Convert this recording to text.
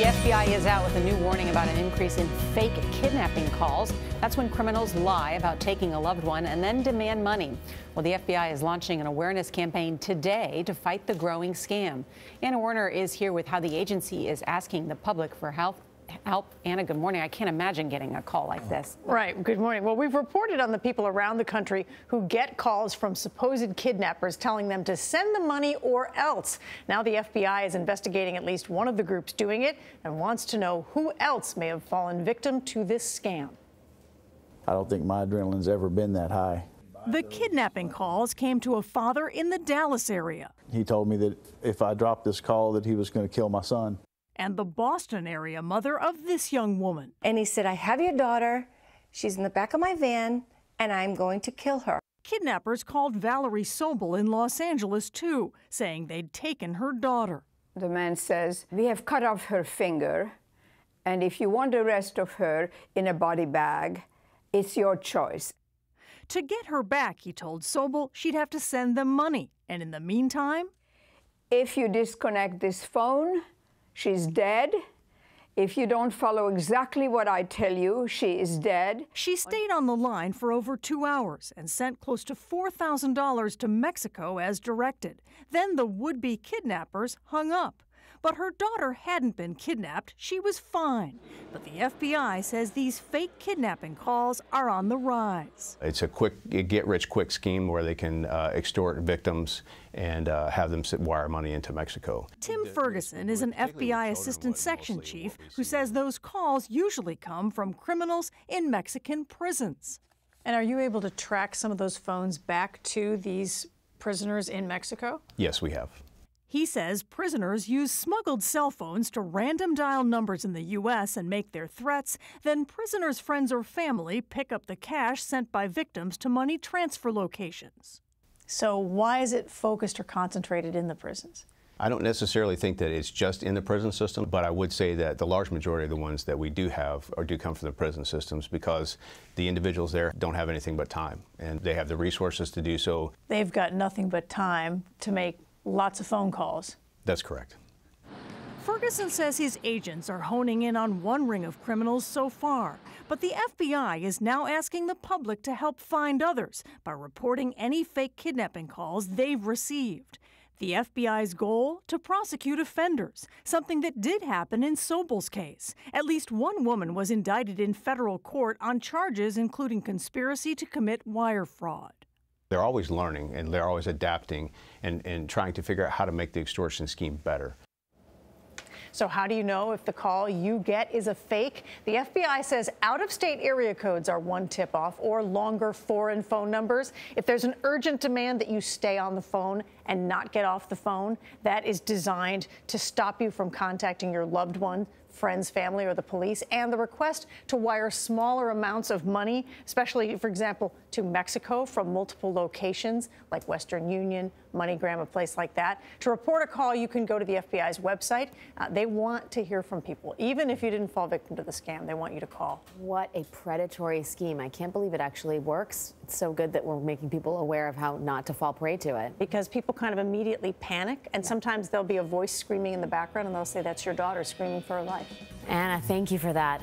FBI is out with a new warning about an increase in fake kidnapping calls. That's when criminals lie about taking a loved one and then demand money. Well, the FBI is launching an awareness campaign today to fight the growing scam. Anna Werner is here with how the agency is asking the public for help. Anna, good morning. I can't imagine getting a call like this. Right. Good morning. Well, we've reported on the people around the country who get calls from supposed kidnappers telling them to send the money or else. Now the FBI is investigating at least one of the groups doing it and wants to know who else may have fallen victim to this scam. I don't think my adrenaline's ever been that high. The kidnapping calls came to a father in the Dallas area. He told me that if I dropped this call that he was going to kill my son. And the Boston area mother of this young woman. And he said, I have your daughter, she's in the back of my van, and I'm going to kill her. Kidnappers called Valerie Sobel in Los Angeles, too, saying they'd taken her daughter. The man says, we have cut off her finger, and if you want the rest of her in a body bag, it's your choice. To get her back, he told Sobel, she'd have to send them money. And in the meantime, if you disconnect this phone, she's dead. If you don't follow exactly what I tell you, she is dead. She stayed on the line for over 2 hours and sent close to $4,000 to Mexico as directed. Then the would-be kidnappers hung up. But her daughter hadn't been kidnapped. She was fine. But the FBI says these fake kidnapping calls are on the rise. It's a quick get-rich-quick scheme where they can extort victims and have them wire money into Mexico. Tim Ferguson is an FBI assistant section chief who says those calls usually come from criminals in Mexican prisons. And are you able to track some of those phones back to these prisoners in Mexico? Yes, we have. He says prisoners use smuggled cell phones to random dial numbers in the U.S. and make their threats. Then prisoners' friends or family pick up the cash sent by victims to money transfer locations. So why is it focused or concentrated in the prisons? I don't necessarily think that it's just in the prison system, but I would say that the large majority of the ones that we do have do come from the prison systems because the individuals there don't have anything but time, and they have the resources to do so. They've got nothing but time to make lots of phone calls. That's correct. Ferguson says his agents are honing in on one ring of criminals so far, but the FBI is now asking the public to help find others by reporting any fake kidnapping calls they've received. The FBI's goal? To prosecute offenders, something that did happen in Sobel's case. At least one woman was indicted in federal court on charges including conspiracy to commit wire fraud. They're always learning and they're always adapting and trying to figure out how to make the extortion scheme better. So how do you know if the call you get is a fake? The FBI says out-of-state area codes are one tip-off, or longer foreign phone numbers. If there's an urgent demand that you stay on the phone and not get off the phone, that is designed to stop you from contacting your loved one, friends, family, or the police, and the request to wire smaller amounts of money, especially, for example, to Mexico from multiple locations like Western Union, MoneyGram, a place like that. To report a call, you can go to the FBI's website. They want to hear from people. Even if you didn't fall victim to the scam, they want you to call. What a predatory scheme. I can't believe it actually works. It's so good that we're making people aware of how not to fall prey to it. Because people kind of immediately panic, and sometimes there'll be a voice screaming in the background, and they'll say, that's your daughter screaming for her life. Anna, thank you for that.